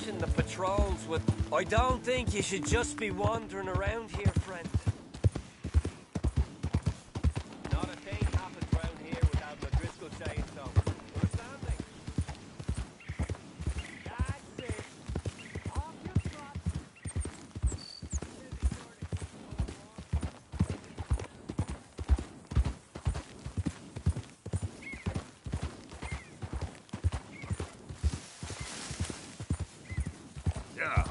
watching the patrols with... I don't think you should just be wandering around here, friend. Not a thing happens round here without O'Driscoll saying so. Understand me? That's it. Off you trot. Yeah.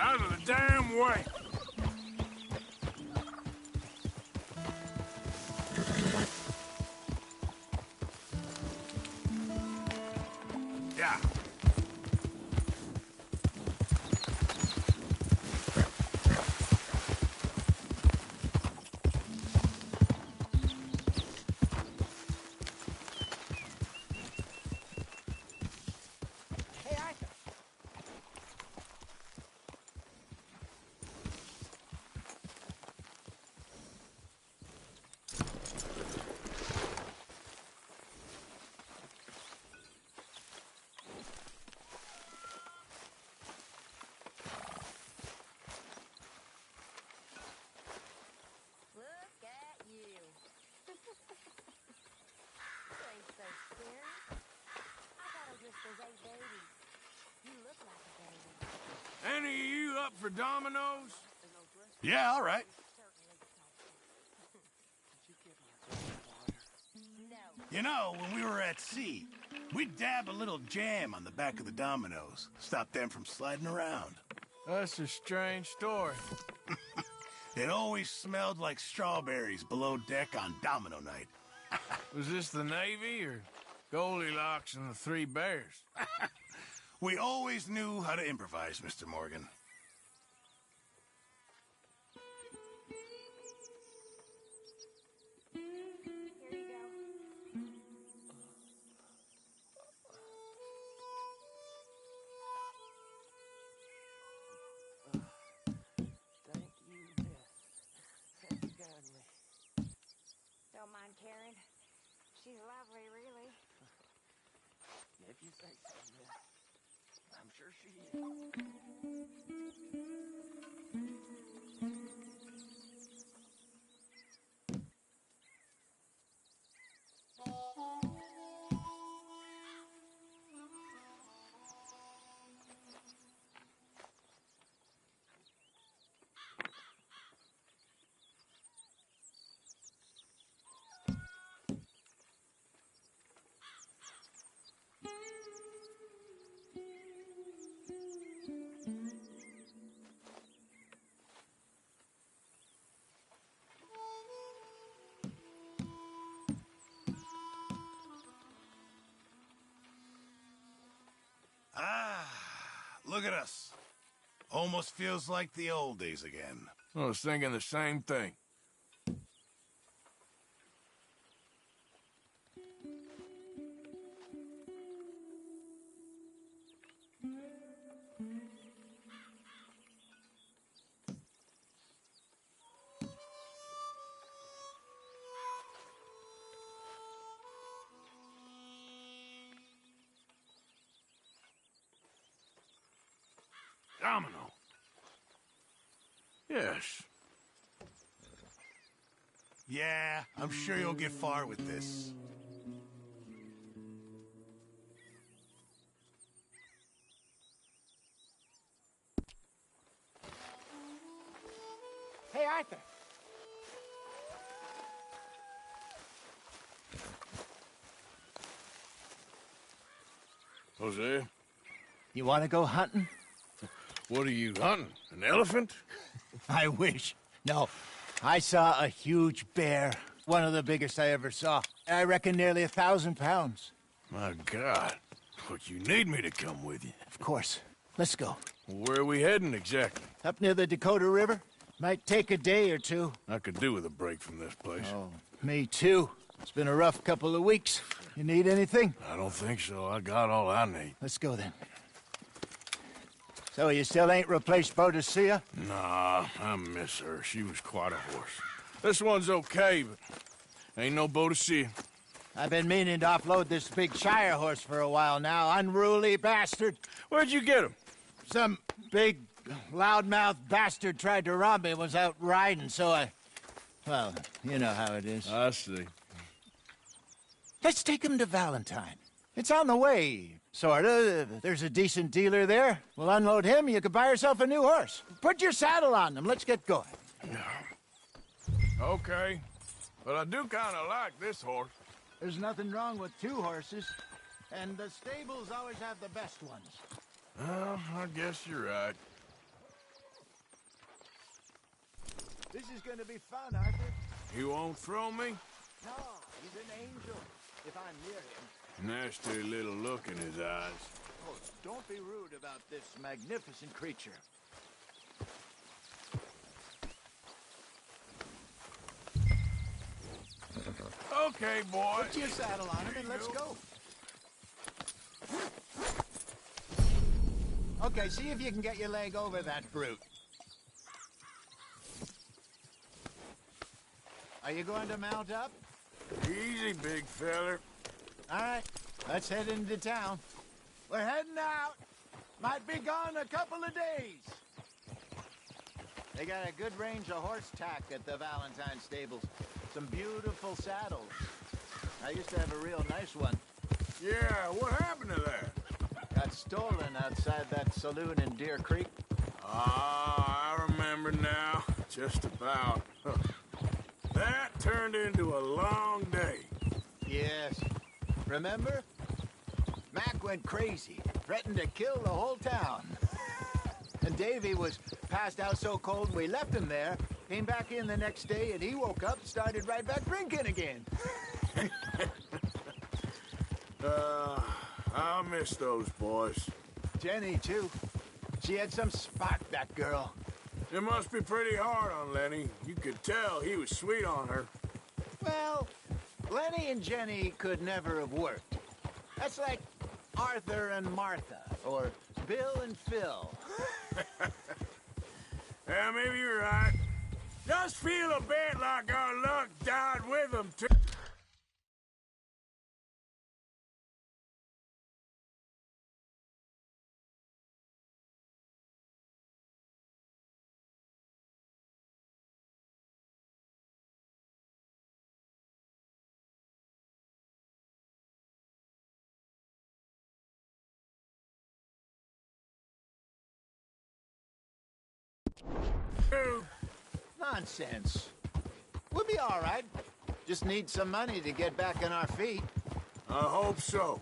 Out of the damn way! Yeah. Hey, Arthur. Look at you. You ain't so scary. I got O'Driscoll's 8 babies. You look like a baby. Any of you up for dominoes? Yeah, all right. No. You know, when we were at sea, we'd dab a little jam on the back of the dominoes, stop them from sliding around. That's a strange story. It always smelled like strawberries below deck on domino night. Was this the Navy or Goldilocks and the Three Bears? We always knew how to improvise, Mr. Morgan. Here you go. Thank you, Beth. Thank you kindly. Don't mind Karen. She's lovely, really. If you say so, Beth. I'm sure she is. Ah, look at us. Almost feels like the old days again. I was thinking the same thing. Domino. Yes. Yeah, I'm sure you'll get far with this. Hey, Arthur. Jose, You want to go hunting? what are you hunting? An elephant? I wish. No. I saw a huge bear. One of the biggest I ever saw. I reckon nearly 1,000 pounds. My God. Look, you need me to come with you. Of course. Let's go. Where are we heading exactly? Up near the Dakota River. Might take a day or two. I could do with a break from this place. Oh, me too. It's been a rough couple of weeks. You need anything? I don't think so. I got all I need. Let's go then. So you still ain't replaced Boadicea? Nah, I miss her. She was quite a horse. This one's okay, but ain't no Boadicea. I've been meaning to offload this big Shire horse for a while now. Unruly bastard. Where'd you get him? Some big, loudmouth bastard tried to rob me and was out riding, so I... Well, you know how it is. I see. Let's take him to Valentine. It's on the way, sorta. There's a decent dealer there. We'll unload him, you could buy yourself a new horse. Put your saddle on them, let's get going. Okay, but I do kind of like this horse. There's nothing wrong with two horses, and the stables always have the best ones. Well, I guess you're right. This is gonna be fun, Arthur. You won't throw me? No, he's an angel, if I'm near him. Nasty little look in his eyes. Oh, don't be rude about this magnificent creature. Okay, boy. Put your saddle on him and let's go. Okay, see if you can get your leg over that brute. Are you going to mount up? Easy, big feller. All right, let's head into town. We're heading out. Might be gone a couple of days. They got a good range of horse tack at the Valentine stables. Some beautiful saddles. I used to have a real nice one. Yeah, what happened to that? Got stolen outside that saloon in Deer Creek. Ah, I remember now. Just about. Huh. That turned into a long day. Yes. Remember? Mac went crazy, threatened to kill the whole town. And Davy was passed out so cold we left him there, came back in the next day, and he woke up and started right back drinking again. I'll miss those boys. Jenny, too. She had some spot, that girl. It must be pretty hard on Lenny. You could tell he was sweet on her. Well, Lenny and Jenny could never have worked. That's like Arthur and Martha, or Bill and Phil. Yeah, maybe you're right. Just feel a bit like our luck died with them, too. Nonsense. We'll be all right. Just need some money to get back on our feet. I hope so.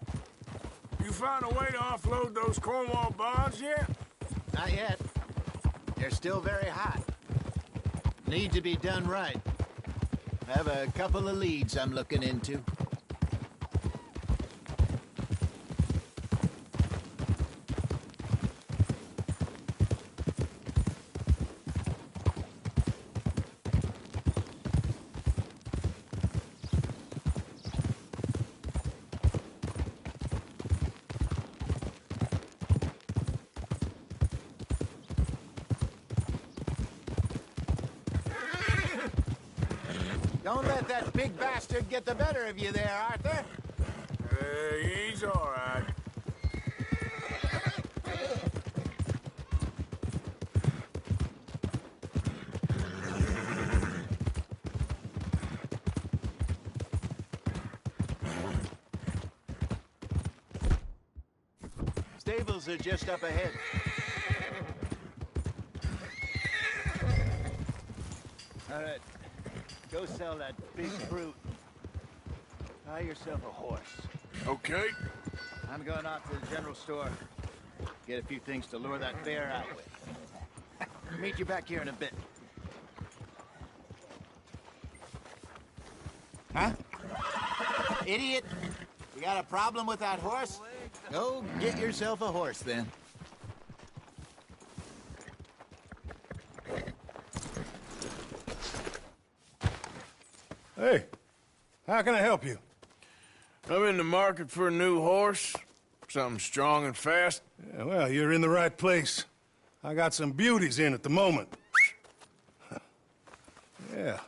You found a way to offload those Cornwall bonds yet? Not yet. They're still very hot. Need to be done right. I have a couple of leads I'm looking into. Don't let that big bastard get the better of you there, Arthur. He's all right. Stables are just up ahead. All right. Go sell that big brute. Buy yourself a horse. Okay. I'm going off to the general store. Get a few things to lure that bear out with. Meet you back here in a bit. Huh? Idiot! You got a problem with that horse? Go get yourself a horse, then. Hey, how can I help you? I'm in the market for a new horse. Something strong and fast. Yeah, well, you're in the right place. I got some beauties in at the moment. Yeah.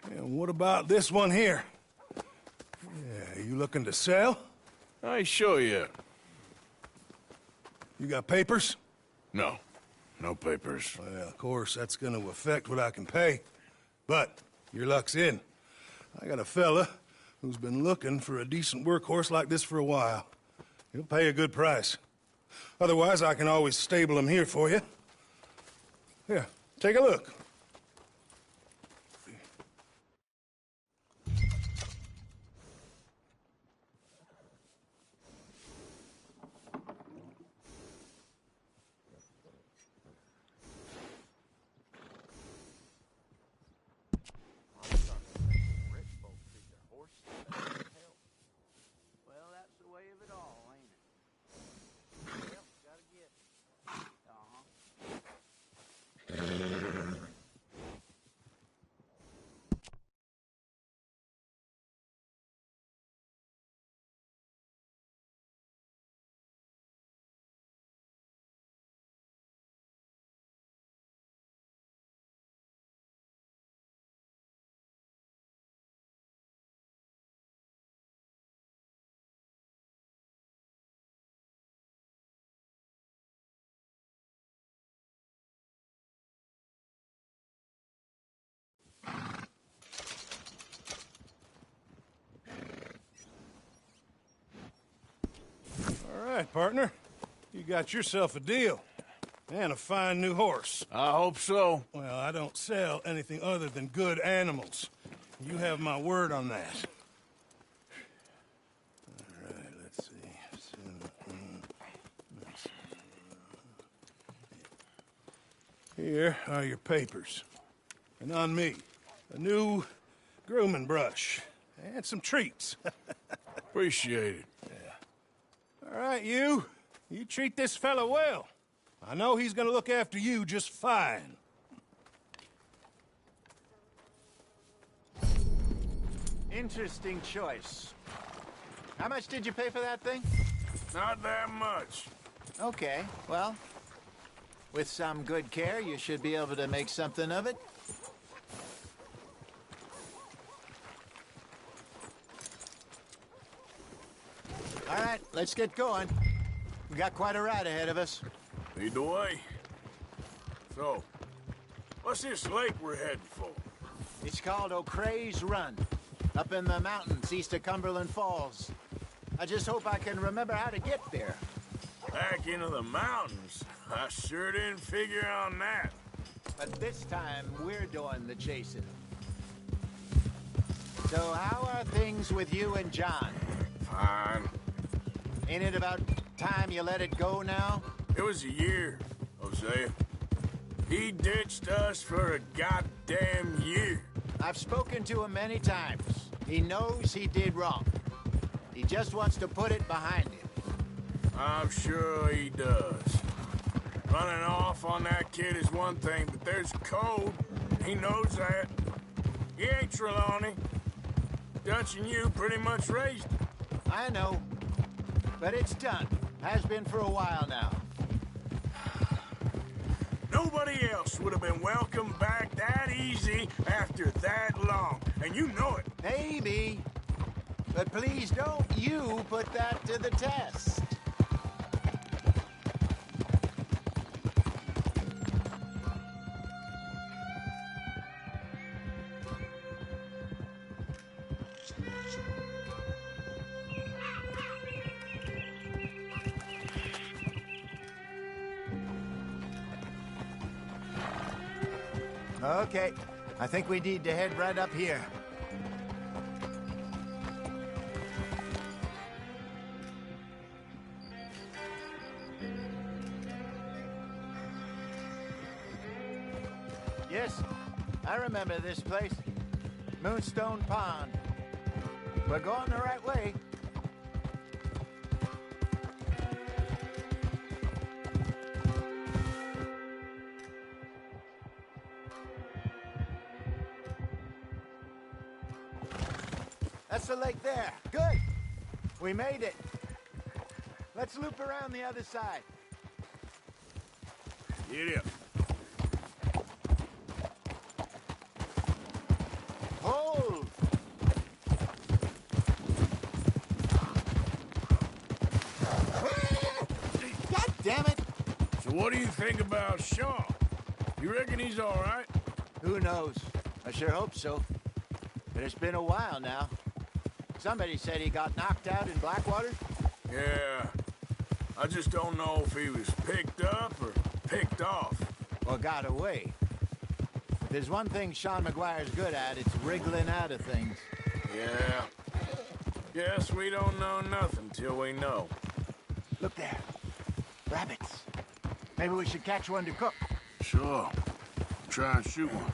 And what about this one here? Yeah, you looking to sell? I ain't sure yet. You got papers? No. No papers. Well, of course, that's gonna affect what I can pay. But your luck's in. I got a fella who's been looking for a decent workhorse like this for a while. He'll pay a good price. Otherwise, I can always stable him here for you. Here, take a look. Rich folk treat their horses better than hell. Well, that's the way of it all, ain't it? Yep, gotta get. All right, partner. You got yourself a deal. And a fine new horse. I hope so. Well, I don't sell anything other than good animals. You have my word on that. All right, let's see. Here are your papers. And on me, a new grooming brush. And some treats. Appreciate it. All right, you. You treat this fella well. I know he's gonna look after you just fine. Interesting choice. How much did you pay for that thing? Not that much. Okay, well, with some good care, you should be able to make something of it. All right, let's get going. We got quite a ride ahead of us. Lead the way. So, what's this lake we're heading for? It's called O'Creagh's Run, up in the mountains east of Cumberland Falls. I just hope I can remember how to get there. Back into the mountains? I sure didn't figure on that. But this time, we're doing the chasing. So how are things with you and John? Fine. Ain't it about time you let it go now? It was a year, Hosea. He ditched us for a goddamn year. I've spoken to him many times. He knows he did wrong. He just wants to put it behind him. I'm sure he does. Running off on that kid is one thing, but there's code. He knows that. He ain't Trelawney. Dutch and you pretty much raised him. I know. But it's done. Has been for a while now. Nobody else would have been welcomed back that easy after that long. And you know it. Maybe. But please don't you put that to the test. Okay, I think we need to head right up here. Yes, I remember this place. Moonstone Pond. We're going the right way. That's the lake there. Good. We made it. Let's loop around the other side. Get up. Hold! God damn it! So what do you think about Shaw? You reckon he's all right? Who knows? I sure hope so. But it's been a while now. Somebody said he got knocked out in Blackwater? Yeah. I just don't know if he was picked up or picked off. Or got away. If there's one thing Sean McGuire's good at, it's wriggling out of things. Yeah. Guess we don't know nothing till we know. Look there. Rabbits. Maybe we should catch one to cook. Sure. Try and shoot one.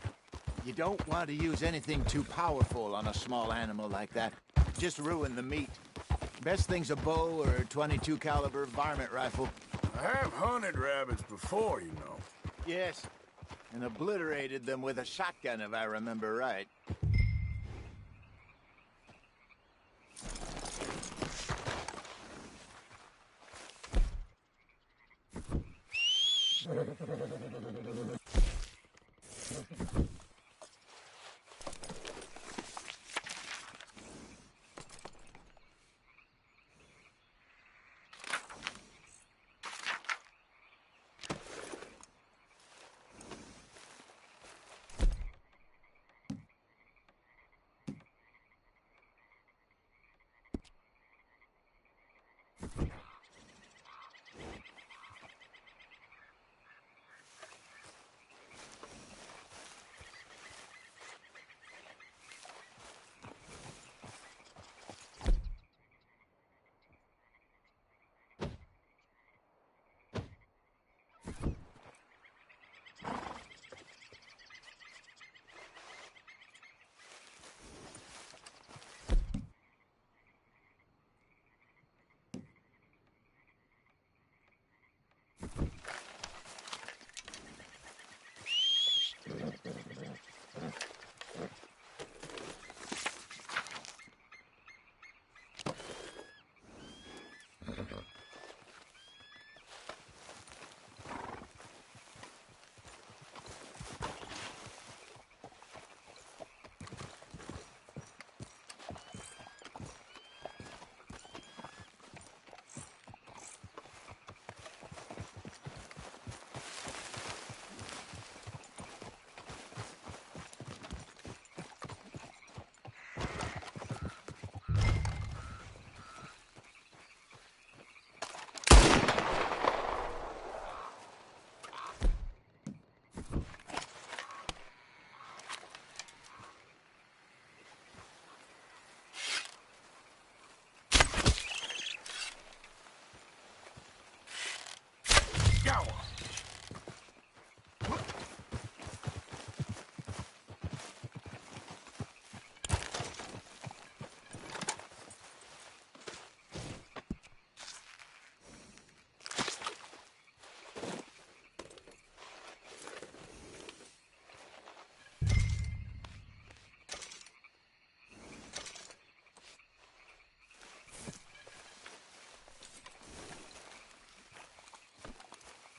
You don't want to use anything too powerful on a small animal like that. Just ruin the meat. Best thing's a bow or a .22 caliber varmint rifle. I have hunted rabbits before, you know. Yes. And obliterated them with a shotgun, if I remember right.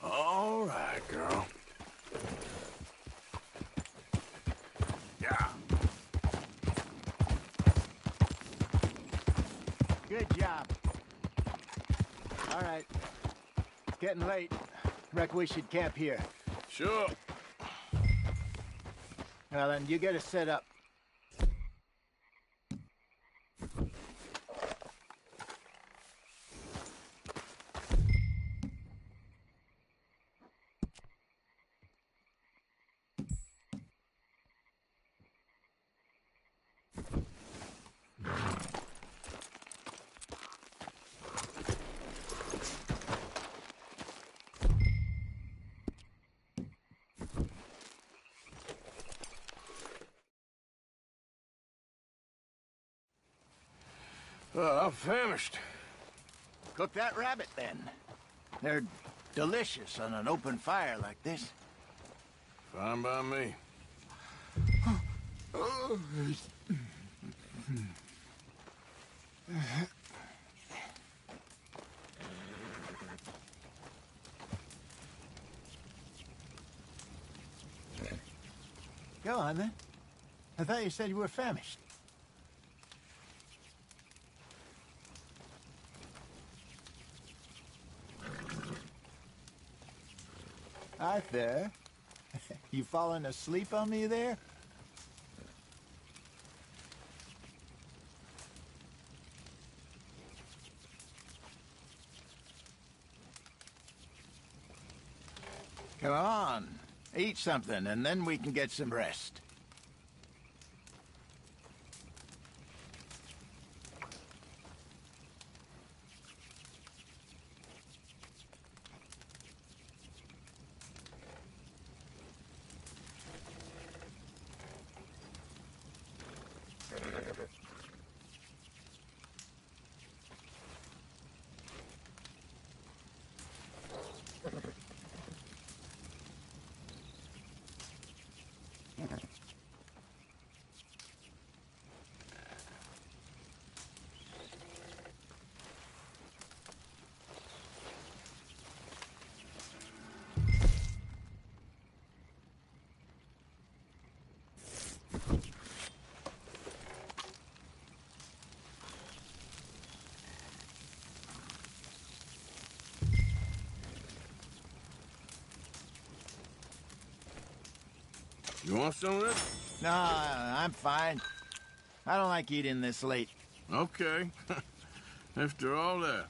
All right, girl. Yeah. Good job. All right. It's getting late. Reckon we should camp here. Sure. Well, then, you get us set up. I'm famished. Cook that rabbit, then. They're delicious on an open fire like this. Fine by me. Go on, then. I thought you said you were famished. Arthur, you falling asleep on me there? Come on, eat something, and then we can get some rest. You want some of this? No, I'm fine. I don't like eating this late. Okay. After all that.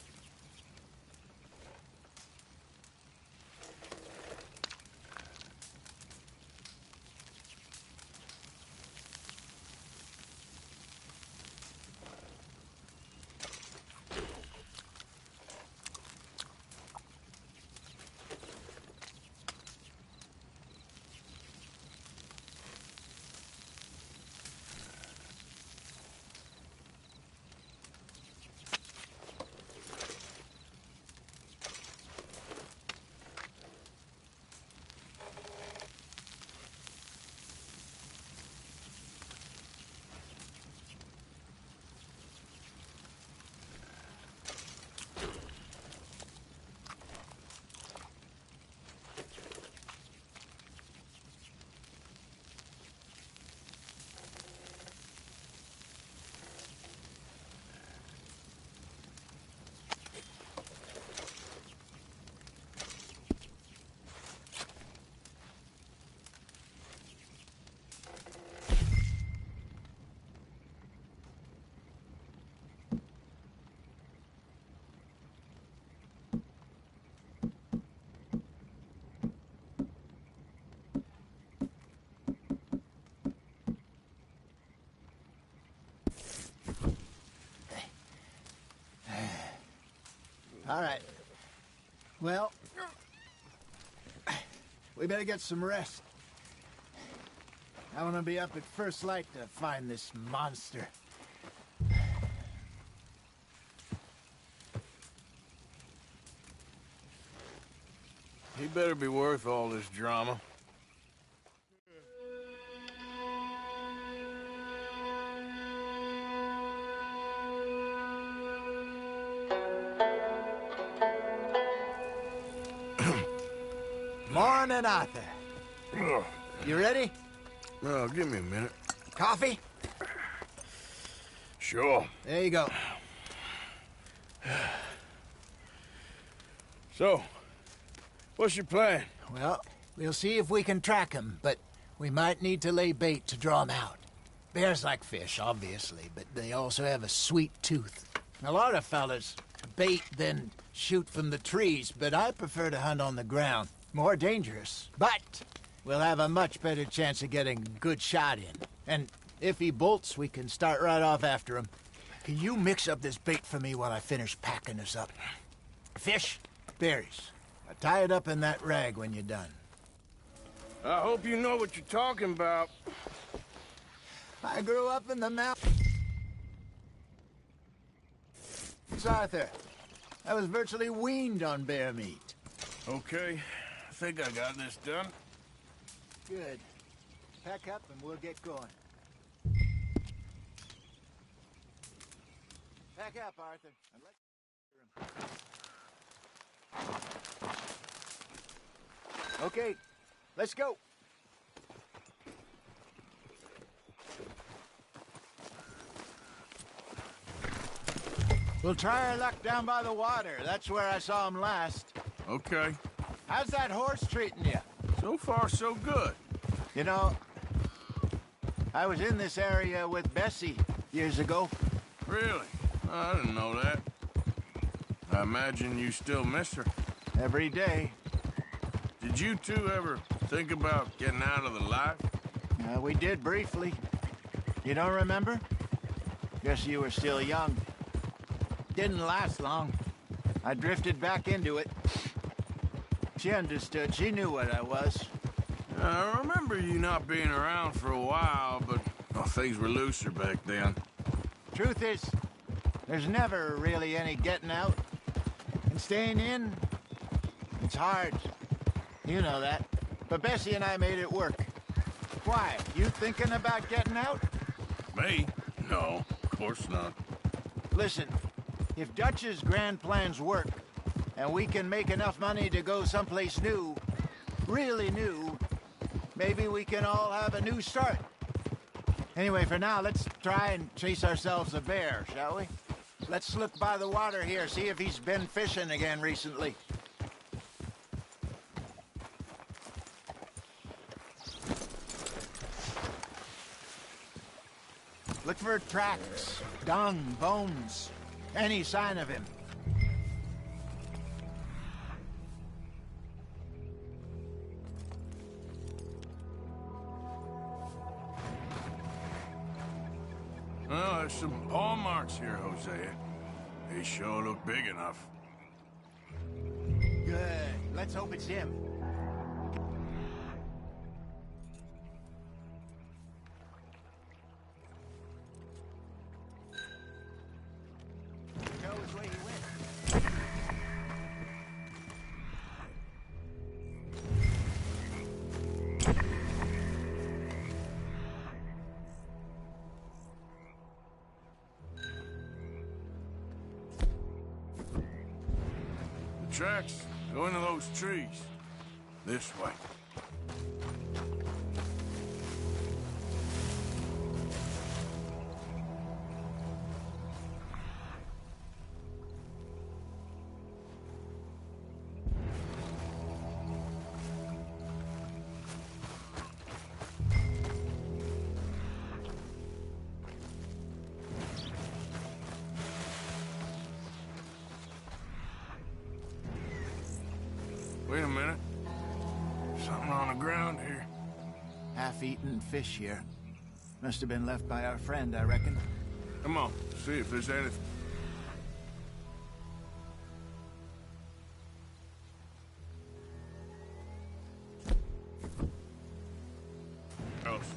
All right. Well, we better get some rest. I want to be up at first light to find this monster. He better be worth all this drama. Morning, Arthur. You ready? Well, give me a minute. Coffee? Sure. There you go. So, what's your plan? Well, we'll see if we can track him, but we might need to lay bait to draw him out. Bears like fish, obviously, but they also have a sweet tooth. A lot of fellas bait, then shoot from the trees, but I prefer to hunt on the ground. More dangerous, but we'll have a much better chance of getting a good shot in. And if he bolts, we can start right off after him. Can you mix up this bait for me while I finish packing this up? Fish, berries. Tie it up in that rag when you're done. I hope you know what you're talking about. I grew up in the mountains. Arthur, I was virtually weaned on bear meat. Okay, I think I got this done. Good. Pack up and we'll get going. Pack up, Arthur. And let's... Okay, let's go. We'll try our luck down by the water. That's where I saw him last. Okay. How's that horse treating you? So far, so good. You know, I was in this area with Bessie years ago. Really? I didn't know that. I imagine you still miss her. Every day. Did you two ever think about getting out of the life? We did briefly. You don't remember? Guess you were still young. Didn't last long. I drifted back into it. She understood. She knew what I was. I remember you not being around for a while, but things were looser back then. Truth is, there's never really any getting out. And staying in, it's hard. You know that. But Bessie and I made it work. Why? You thinking about getting out? Me? No, of course not. Listen, if Dutch's grand plans work, and we can make enough money to go someplace new, really new, maybe we can all have a new start. Anyway, for now, let's try and chase ourselves a bear, shall we? Let's look by the water here, see if he's been fishing again recently. Look for tracks, dung, bones, any sign of him. Well, there's some paw marks here, Hosea. They sure look big enough. Good. Let's hope it's him. Go his way he went. The tracks go into those trees. This way. Wait a minute. Something on the ground here. Half-eaten fish here. Must have been left by our friend, I reckon. Come on, see if there's anything. Else.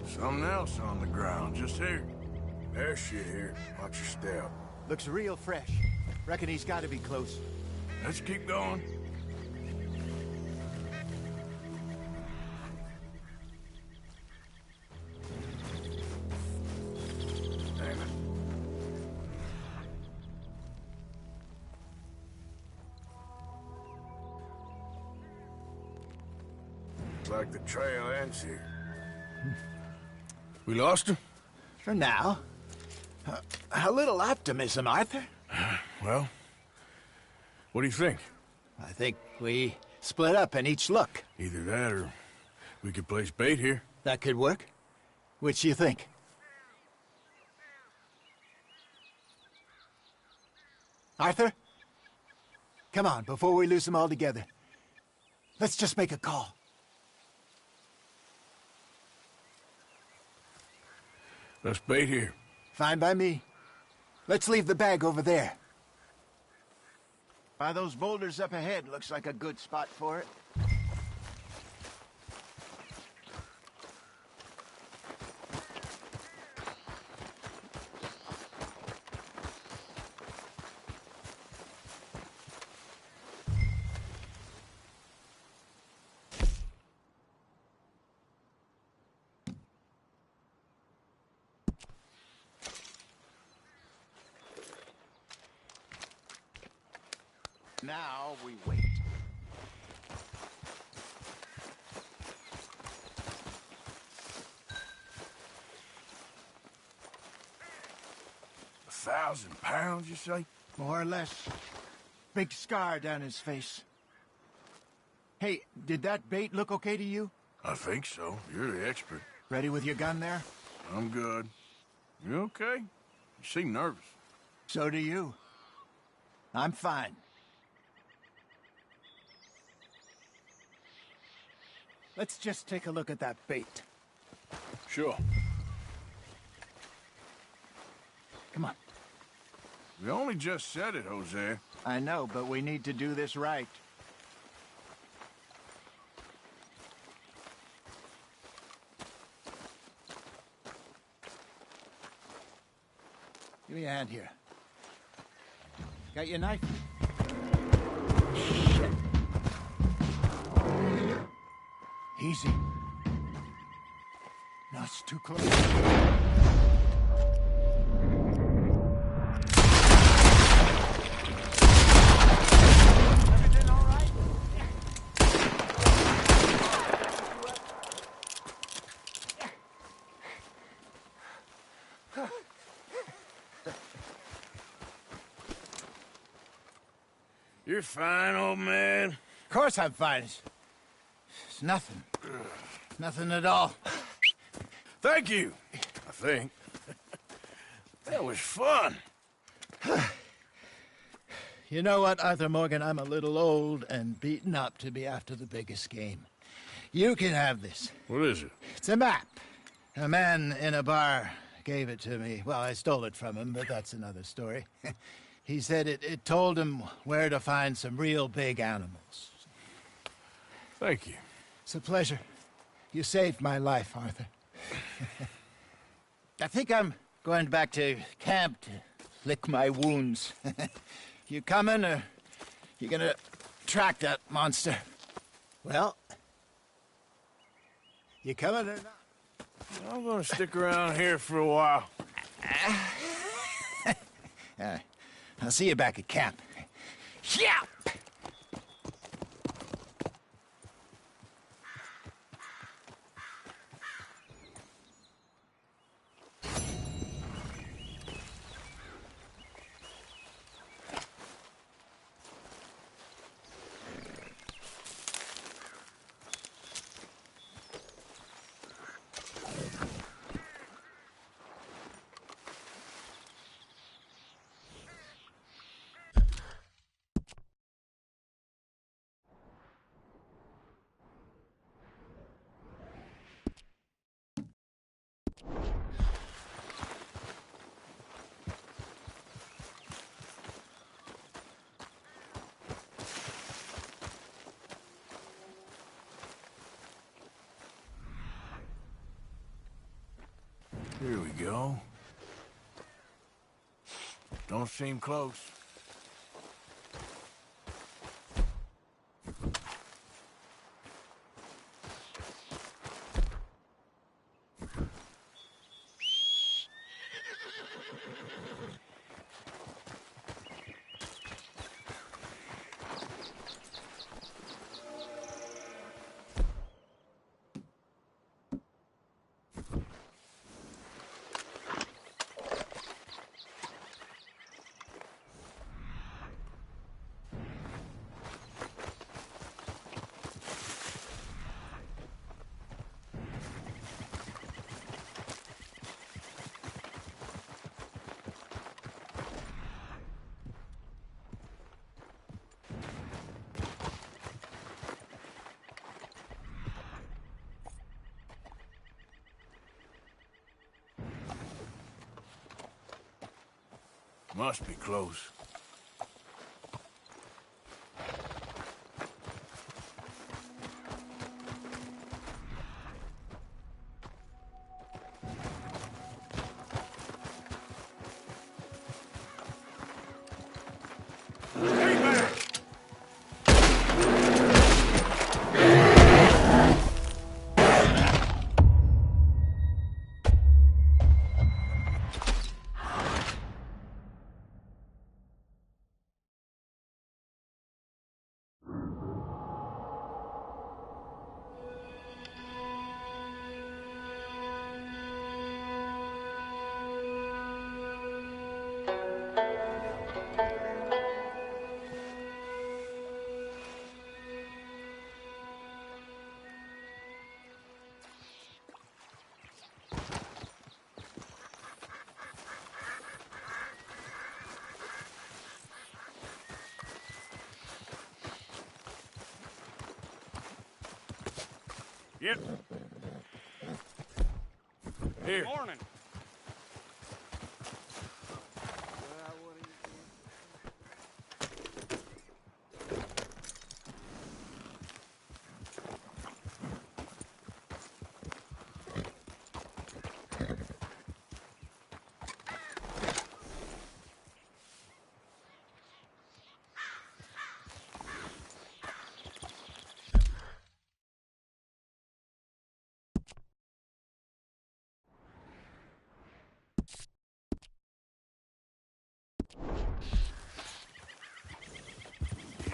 Something else on the ground, just here. There's shit here. Watch your step. Looks real fresh. Reckon he's got to be close. Let's keep going. Damn it. Looks like the trail ends here. We lost him? For now. A little optimism, Arthur. Well, what do you think? I think we split up and each look. Either that or we could place bait here. That could work. Which do you think? Arthur? Come on, before we lose them all together. Let's just make a call. Let's bait here. Fine by me. Let's leave the bag over there. By those boulders up ahead, looks like a good spot for it. Now we wait. £1,000, you say? More or less. Big scar down his face. Hey, did that bait look okay to you? I think so. You're the expert. Ready with your gun there? I'm good. You okay? You seem nervous. So do you. I'm fine. Let's just take a look at that bait. Sure. Come on. We only just said it, Jose. I know, but we need to do this right. Give me a hand here. Got your knife? Shit. Easy. No, it's too close. Everything all right? You're fine, old man. Of course I'm fine. It's nothing. Nothing at all. Thank you, I think. That was fun. You know what, Arthur Morgan? I'm a little old and beaten up to be after the biggest game. You can have this. What is it? It's a map. A man in a bar gave it to me. Well, I stole it from him, but that's another story. He said it told him where to find some real big animals. Thank you. It's a pleasure. You saved my life, Arthur. I think I'm going back to camp to lick my wounds. You coming, or you gonna track that monster? Well, you coming or not? I'm gonna stick around here for a while. All right. I'll see you back at camp. Yeah! Here we go. Don't seem close. Must be close. Stay back! Yep. Here. Morning.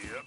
Yep.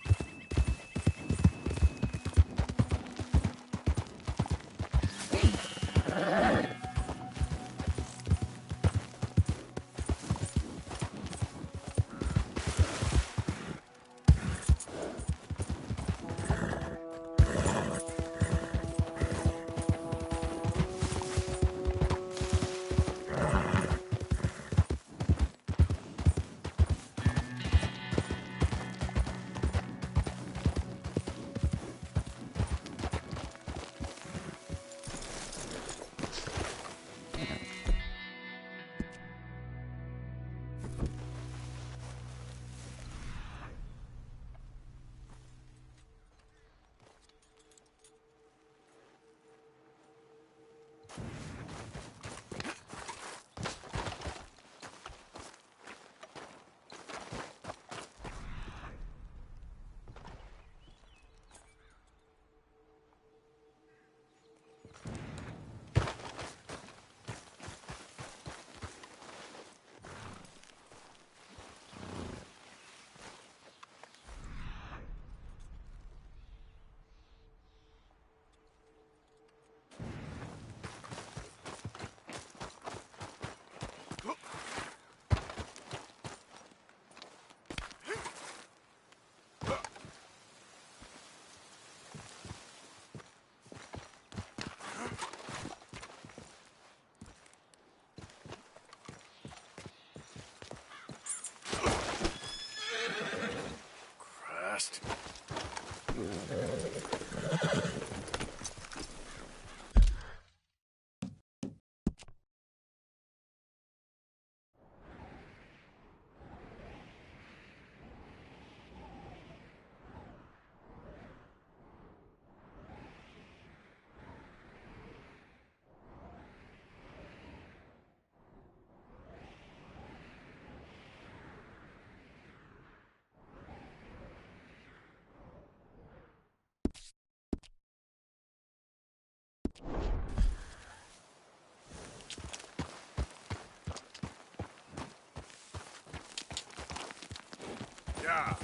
Christ. Yeah.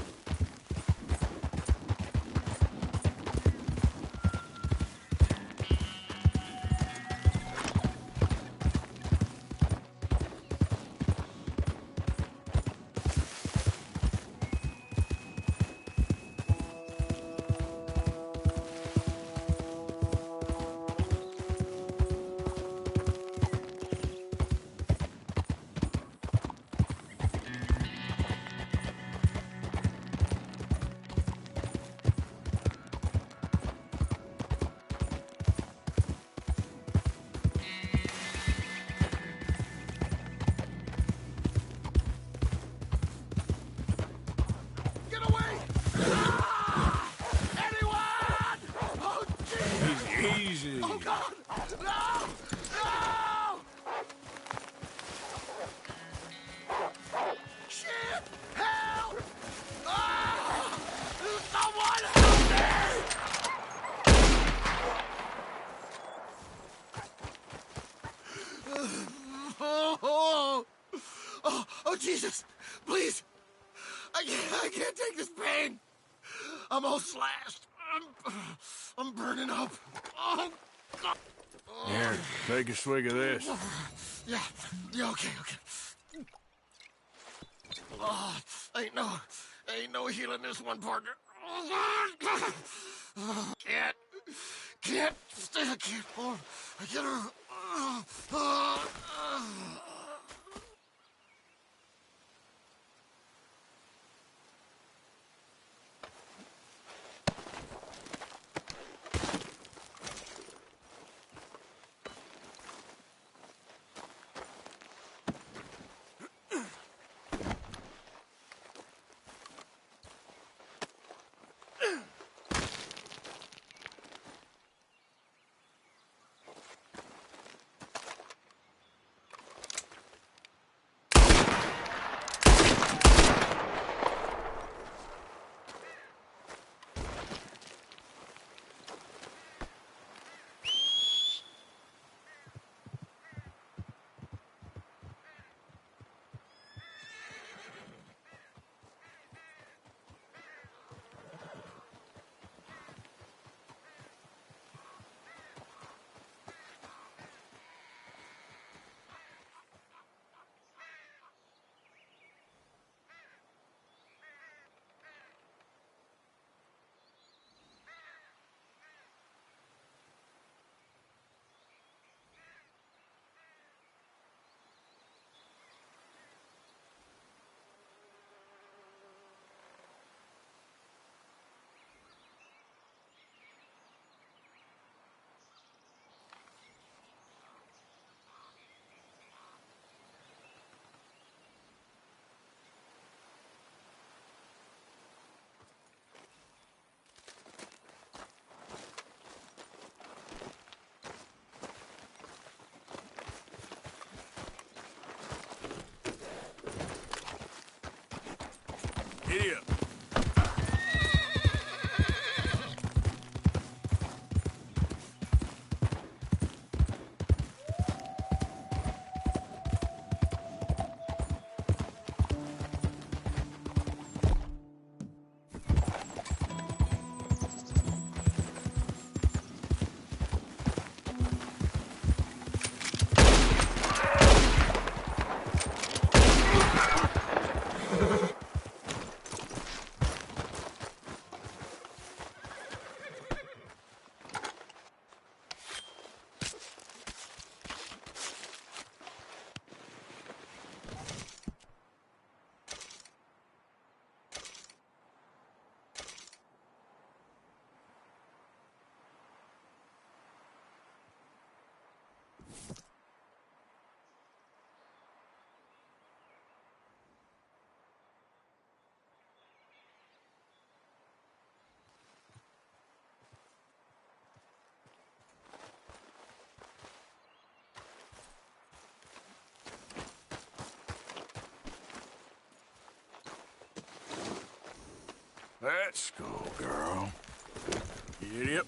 Get away! Ah! Anyone! Oh, jeez! Easy. Oh, God! No! No! Shit! Help! Ah! Someone help me! Oh, oh, Jesus! Please! I can't take this pain! I'm all slashed. I'm burning up. Oh, God. Here, take a swig of this. Yeah, okay. Oh, ain't no healing this one, partner. Can't stay. I can't hold. I get her. Let's go, girl. Giddy up.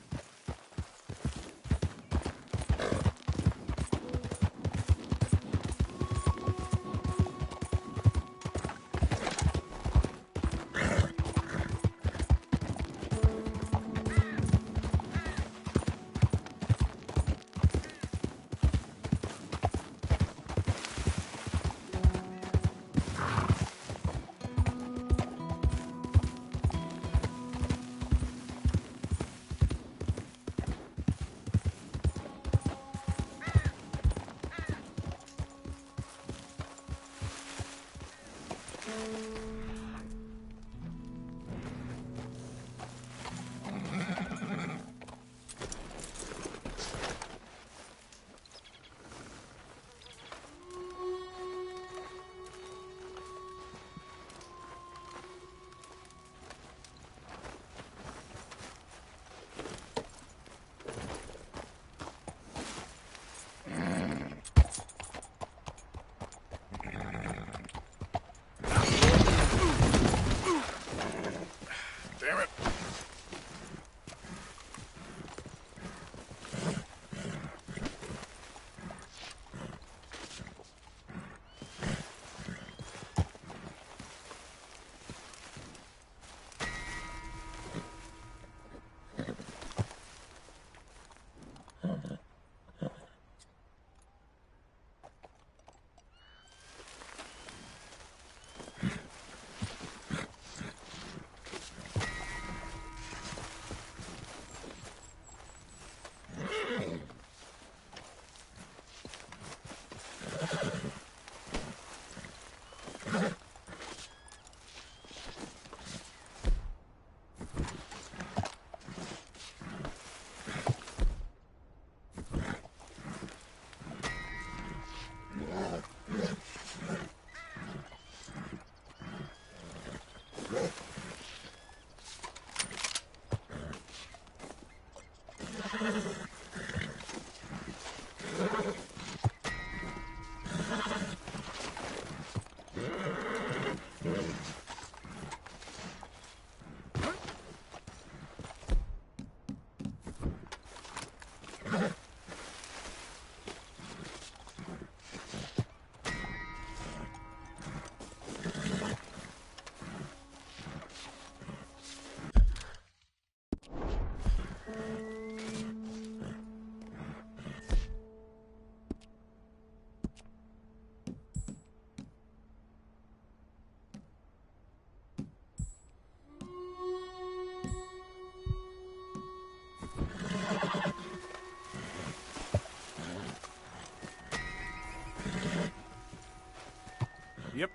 Damn it.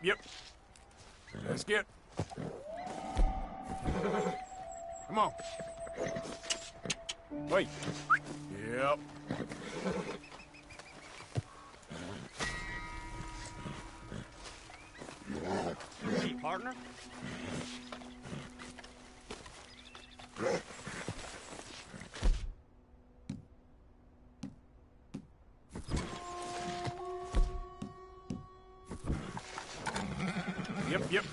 Yep. Let's get. Come on. Wait. Yep. Hey, partner. Yep.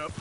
Yep.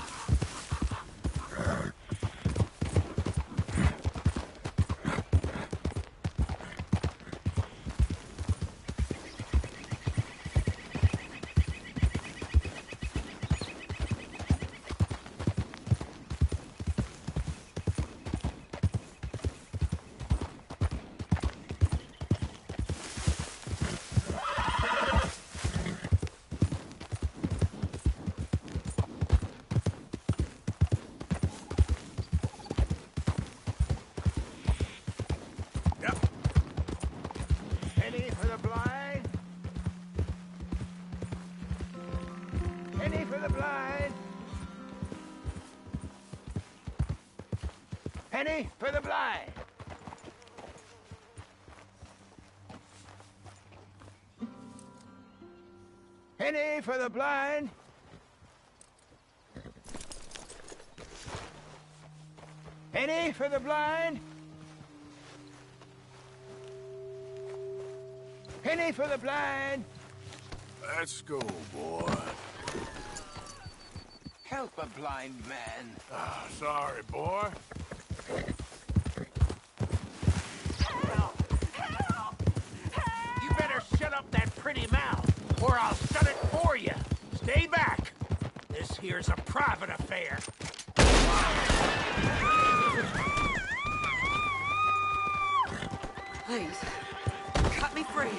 Yep. Penny for the blind. Penny for the blind. Penny for the blind. Penny for the blind. Penny for the blind. Penny for the blind. Let's go, boy. Help a blind man. Ah, sorry, boy. You better shut up that pretty mouth, or I'll shut it for you. Stay back. This here's a private affair. Please, cut me free.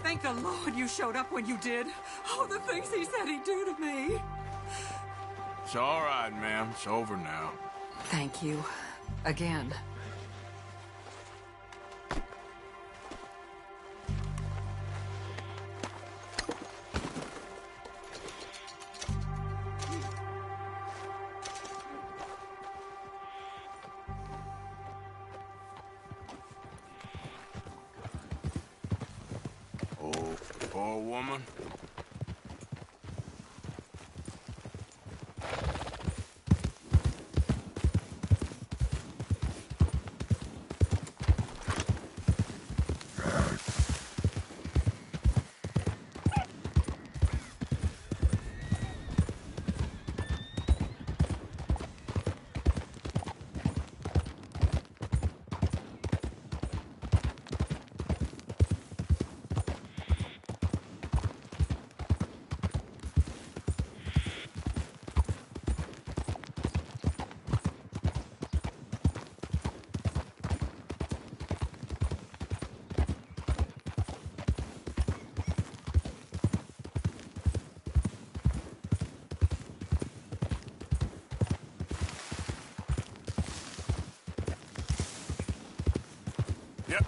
Thank the Lord you showed up when you did. Oh, the things he said he'd do to me. It's all right, ma'am. It's over now. Thank you. Again. Oh, poor woman. Yep.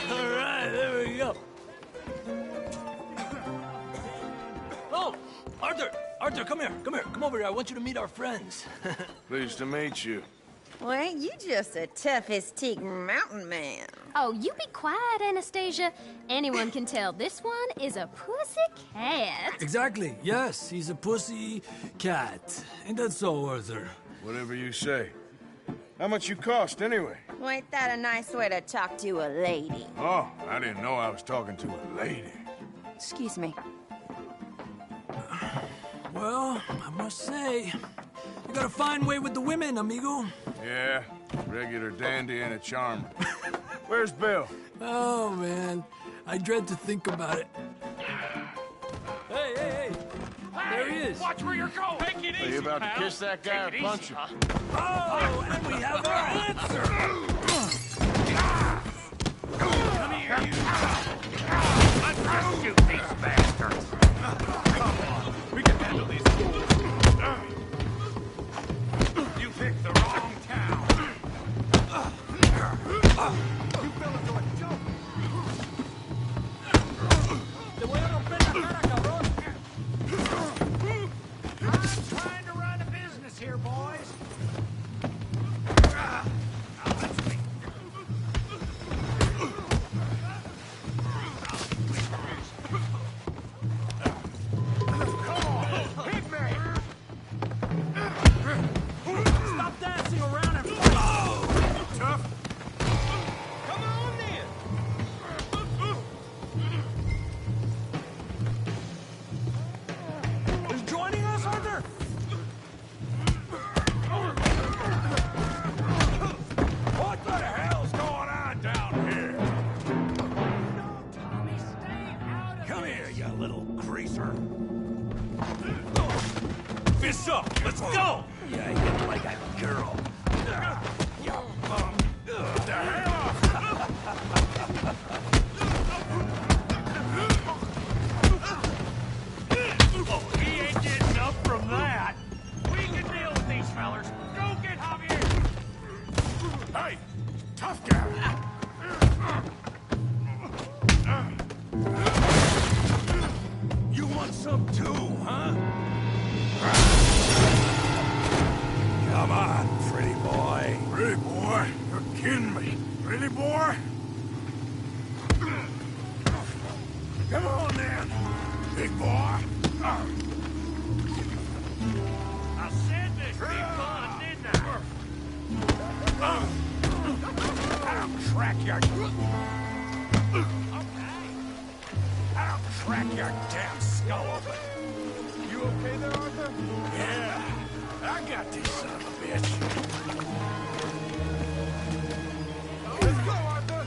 All right, there we go. Oh, Arthur! Arthur, come here. Come here. Come over here. I want you to meet our friends. Pleased to meet you. Well, ain't you just a tough-as-teak mountain man? Oh, you be quiet, Anastasia. Anyone can tell this one is a pussy cat. Exactly. Yes, he's a pussy cat. Ain't that so, Arthur? Whatever you say. How much you cost, anyway? Well, ain't that a nice way to talk to a lady? Oh, I didn't know I was talking to a lady. Excuse me. Well, I must say, you got a fine way with the women, amigo. Yeah, regular dandy and a charmer. Where's Bill? Oh, man. I dread to think about it. Hey, hey, hey! There he is. Watch where you're going. Take it easy, Are you about pal. to kiss that guy or punch him? Oh, and we have our answer! Come here, you. Let's just shoot these bastards. Come on, we can handle these fools. You picked the wrong town. You fell into a joke. Te voy a romper la cara, cabrón. I'm trying to run a business here, boys. Stop dancing around and Tough. Come on, then. Is joining us, Arthur? What the hell's going on down here? No, Tommy, stay out of Come here, you little greaser. Fists up. Let's go. Yeah, you're like a girl. The hell off. Oh, he ain't getting up from that. We can deal with these fellers. Go get Javier. Hey, tough guy. You want some too, huh? Come on, pretty boy. Pretty boy? You're kidding me. Pretty boy? Come on, then. Big boy. I said this would be fun, didn't I? I'll crack your... I'll crack your damn skull open. You okay there, Arthur? Yeah, I got this son of a bitch. Let's go, Arthur.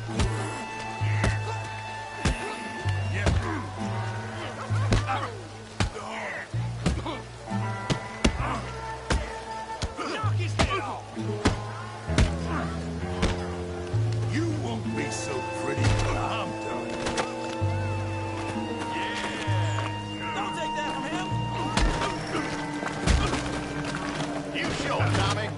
Knock his head off. You won't be so pretty till I'm done. Don't take that from him. You show him, Tommy.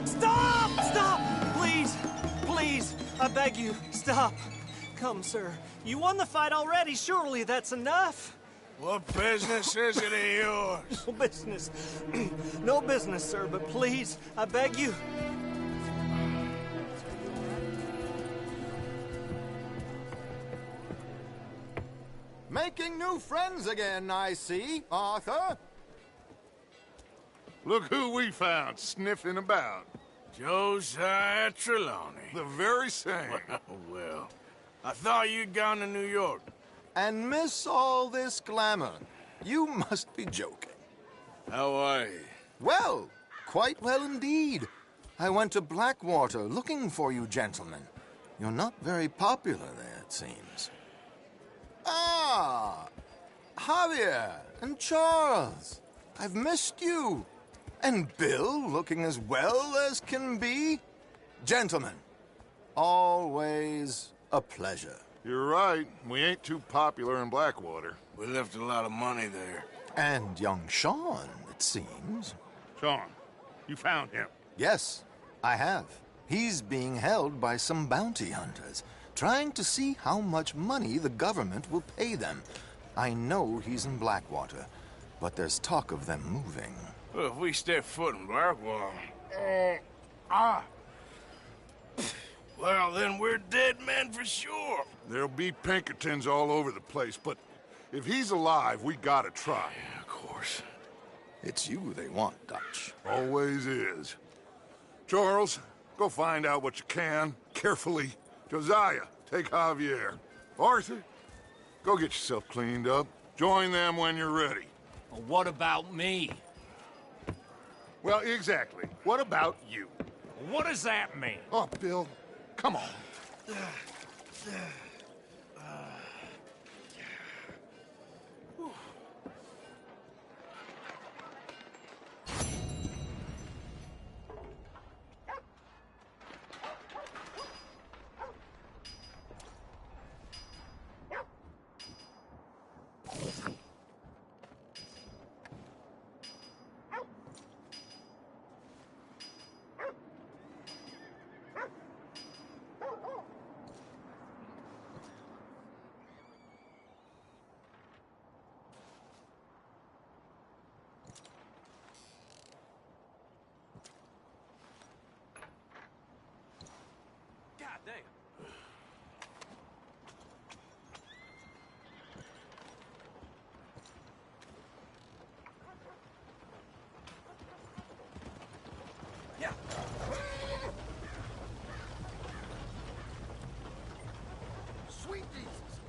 Stop! Stop! Please! Please! I beg you, stop. Come, sir. You won the fight already. Surely that's enough. What business is it of yours? No business. No business, sir, but please, I beg you. Making new friends again, I see, Arthur. Look who we found sniffing about. Josiah Trelawney. The very same. Well, I thought you'd gone to New York. And miss all this glamour. You must be joking. How are you? Well, quite well indeed. I went to Blackwater looking for you gentlemen. You're not very popular there, it seems. Ah, Javier and Charles. I've missed you. And Bill looking as well as can be. Gentlemen, always A pleasure. You're right. We ain't too popular in Blackwater. We left a lot of money there. And young Sean, it seems. Sean, you found him. Yes, I have. He's being held by some bounty hunters, trying to see how much money the government will pay them. I know he's in Blackwater, but there's talk of them moving. Well, if we step foot in Blackwater... Well, then we're dead men for sure. There'll be Pinkertons all over the place, but if he's alive, we gotta try. Yeah, of course. It's you they want, Dutch. Always is. Charles, go find out what you can, carefully. Josiah, take Javier. Arthur, go get yourself cleaned up. Join them when you're ready. Well, what about me? Well, exactly. What about you? What does that mean? Oh, Bill, come on. Sweet Jesus!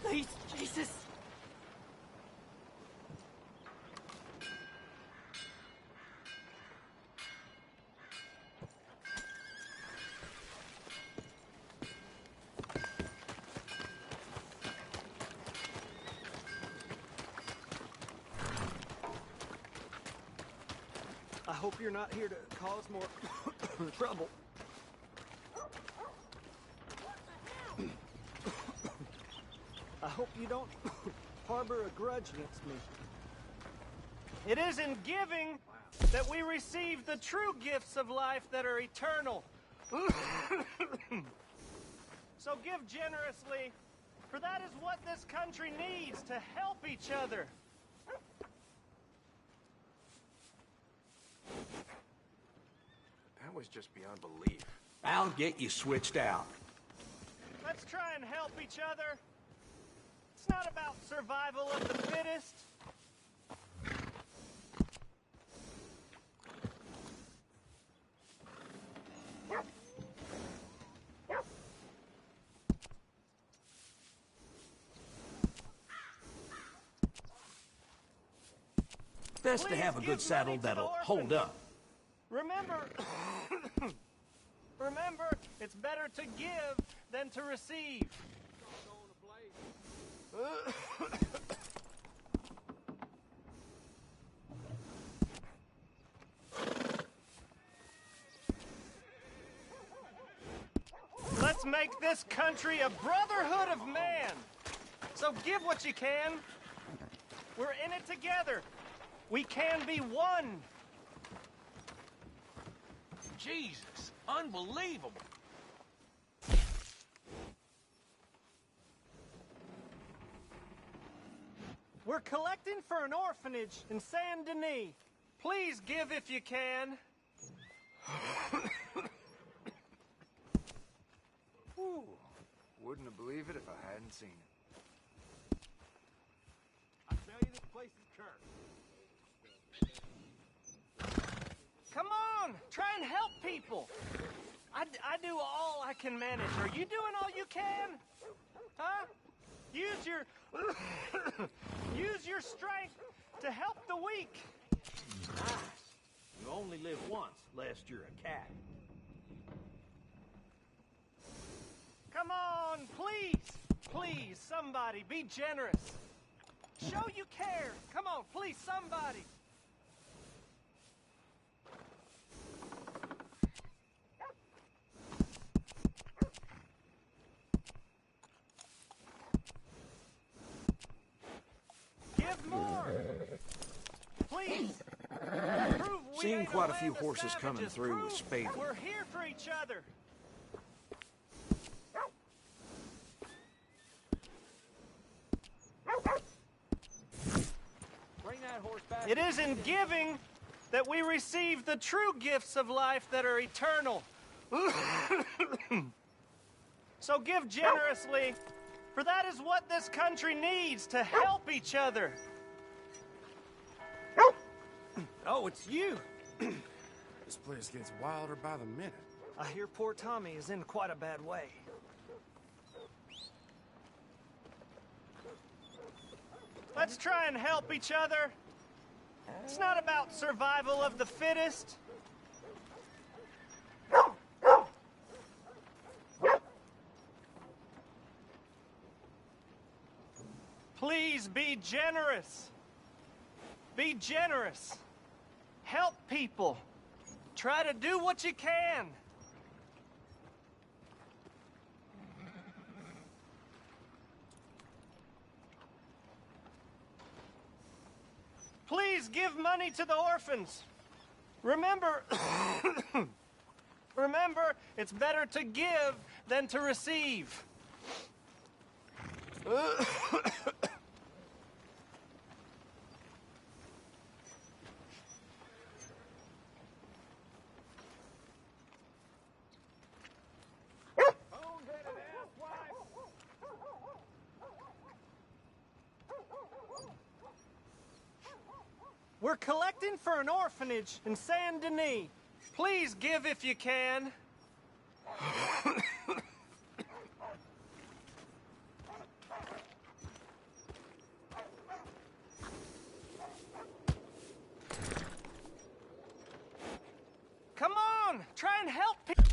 Please, Jesus! I hope you're not here to cause more trouble. I hope you don't harbor a grudge against me. It is in giving that we receive the true gifts of life that are eternal. So give generously, for that is what this country needs, to help each other. That was just beyond belief. I'll get you switched out. Let's try and help each other. It's not about survival of the fittest. Best to have a good saddle that'll hold up. Remember, it's better to give than to receive. Let's make this country a brotherhood of man. So give what you can. We're in it together. We can be one. Jesus, unbelievable. We're collecting for an orphanage in Saint Denis. Please give if you can. Whew. Wouldn't have believed it if I hadn't seen it. I tell you, this place is cursed. Come on, try and help people. I do all I can manage. Are you doing all you can? Huh? Use your use your strength to help the weak. Nice. You only live once, lest you're a cat. Come on, please. Please, somebody, be generous. Show you care. Come on, please, somebody. Give more. Please. Prove we Seen ain't quite a land few of horses coming savages. through with Prove spades. We're here for each other. Bring that horse back. It is in giving that we receive the true gifts of life that are eternal. So give generously, for that is what this country needs to help each other. Oh, it's you. This place gets wilder by the minute. I hear poor Tommy is in quite a bad way. Let's try and help each other. It's not about survival of the fittest. Please be generous. Be generous. Help people. Try to do what you can. Please give money to the orphans. Remember, remember, it's better to give than to receive. We're collecting for an orphanage in Saint Denis. Please give if you can. Come on, try and help people.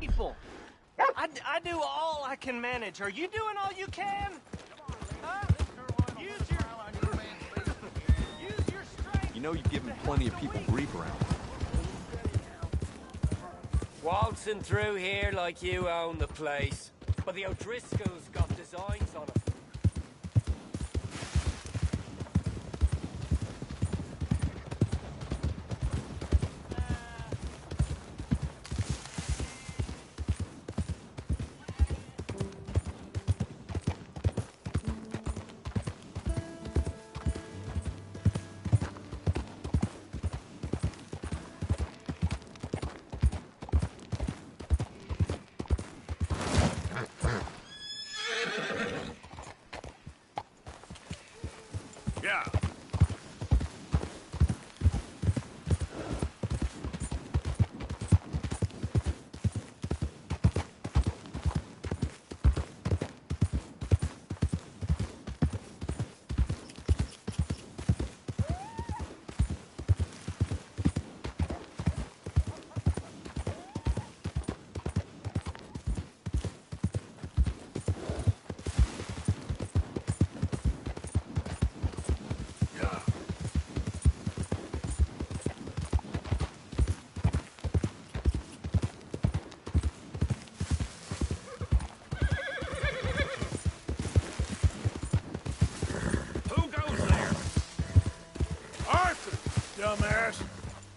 People. I do all I can manage. Are you doing all you can? Huh? Use your strength. You know you've given plenty of people grief around. Waltzing through here like you own the place. But the O'Driscolls got designs on it. Yeah. Dumbass.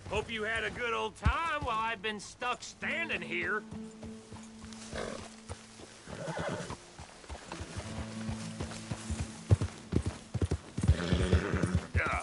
Hope you had a good old time while I've been stuck standing here. Yeah.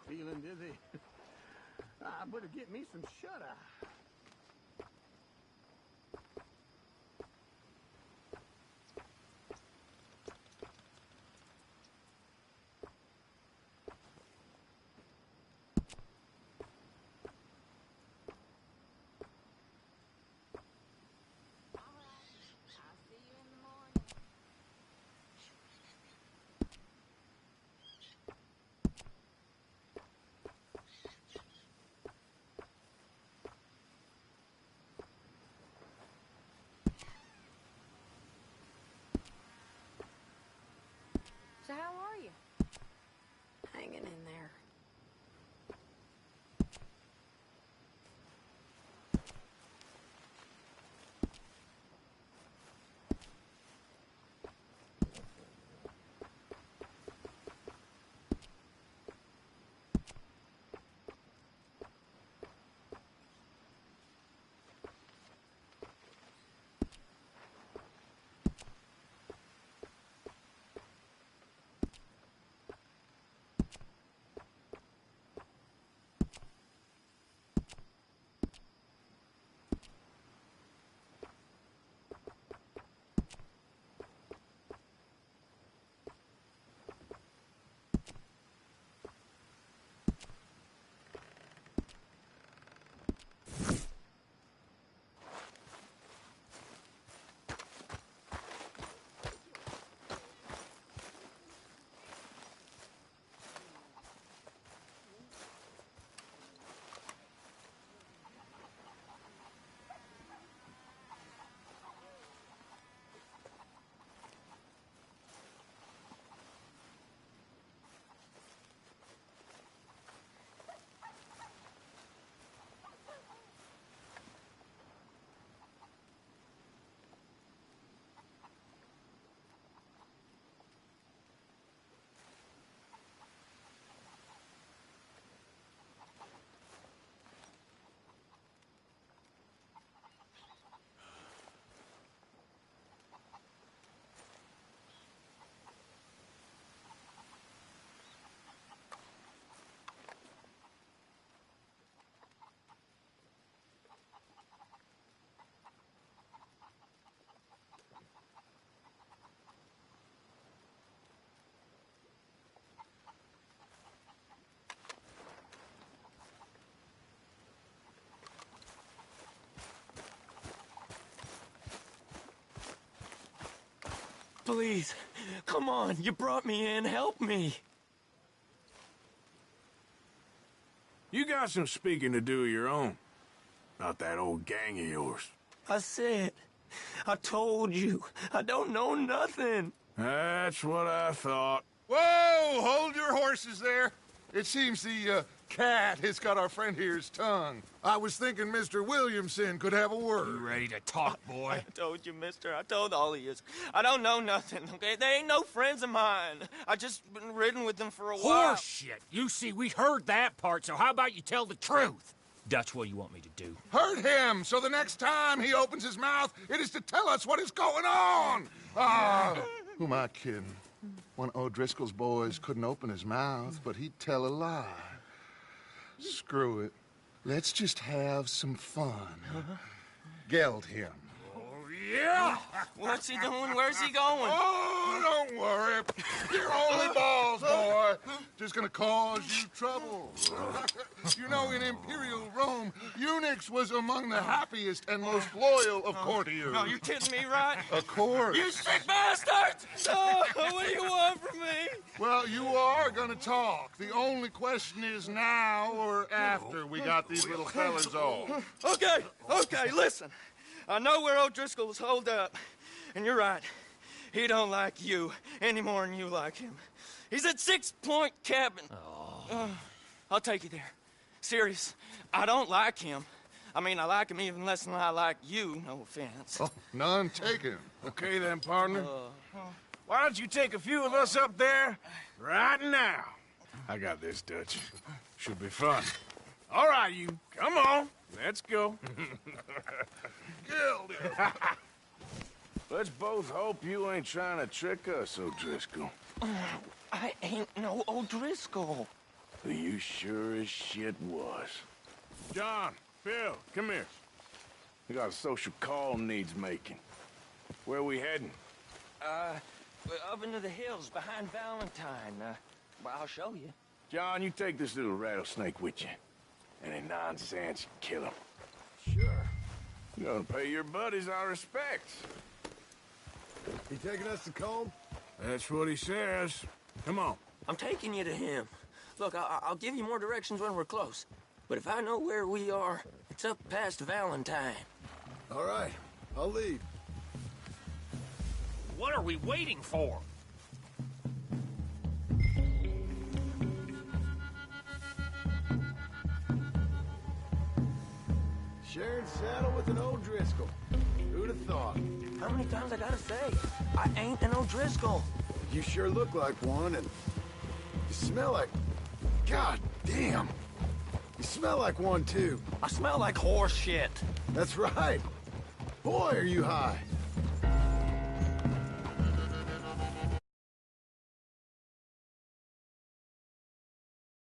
Feeling dizzy. I better get me some shut-eye. So how are you? Hanging in there. Please, come on. You brought me in. Help me. You got some speaking to do of your own. About that old gang of yours. I said, I told you, I don't know nothing. That's what I thought. Whoa! Hold your horses there. It seems the cat has got our friend here's tongue. I was thinking Mr. Williamson could have a word. You ready to talk, boy? I told you, mister. I told all of you. I don't know nothing, okay? They ain't no friends of mine. I just been riding with them for a while. Horseshit. You see, we heard that part, so how about you tell the truth? That's what you want me to do. Hurt him, so the next time he opens his mouth, it is to tell us what is going on. Who am I kidding? One of O'Driscoll's boys couldn't open his mouth, but he'd tell a lie. Screw it. Let's just have some fun. Geld him. Yeah! What's he doing? Where's he going? Oh, don't worry. You're only balls, boy. Just gonna cause you trouble. You know, in Imperial Rome, eunuchs was among the happiest and most loyal of courtiers. No, you kidding me, right? Of course. You sick bastard! Oh, what do you want from me? Well, you are gonna talk. The only question is now or after we got these little fellas off. Okay, listen. I know where O'Driscoll's holed up, and you're right. He don't like you any more than you like him. He's at 6 Point Cabin. I'll take you there. Serious, I don't like him. I mean, I like him even less than I like you, no offense. Oh, none taken. Okay then, partner. Why don't you take a few of us up there right now? I got this, Dutch. Should be fun. All right, you. Come on. Let's go. Let's both hope you ain't trying to trick us, O'Driscoll. I ain't no O'Driscoll. You sure as shit was. John, Phil, come here. We got a social call needs making. Where we heading? Up into the hills behind Valentine. Well, I'll show you. John, you take this little rattlesnake with you. Any nonsense, kill him. Sure. You're gonna pay your buddies our respects. He taking us to Combe? That's what he says. Come on. I'm taking you to him. Look, I'll give you more directions when we're close. But if I know where we are, it's up past Valentine. All right, I'll lead. What are we waiting for? Sharing saddle with an O'Driscoll. Who'd have thought? How many times I gotta say? I ain't an O'Driscoll. You sure look like one, and you smell like... God damn! You smell like one, too. I smell like horse shit. That's right. Boy, are you high.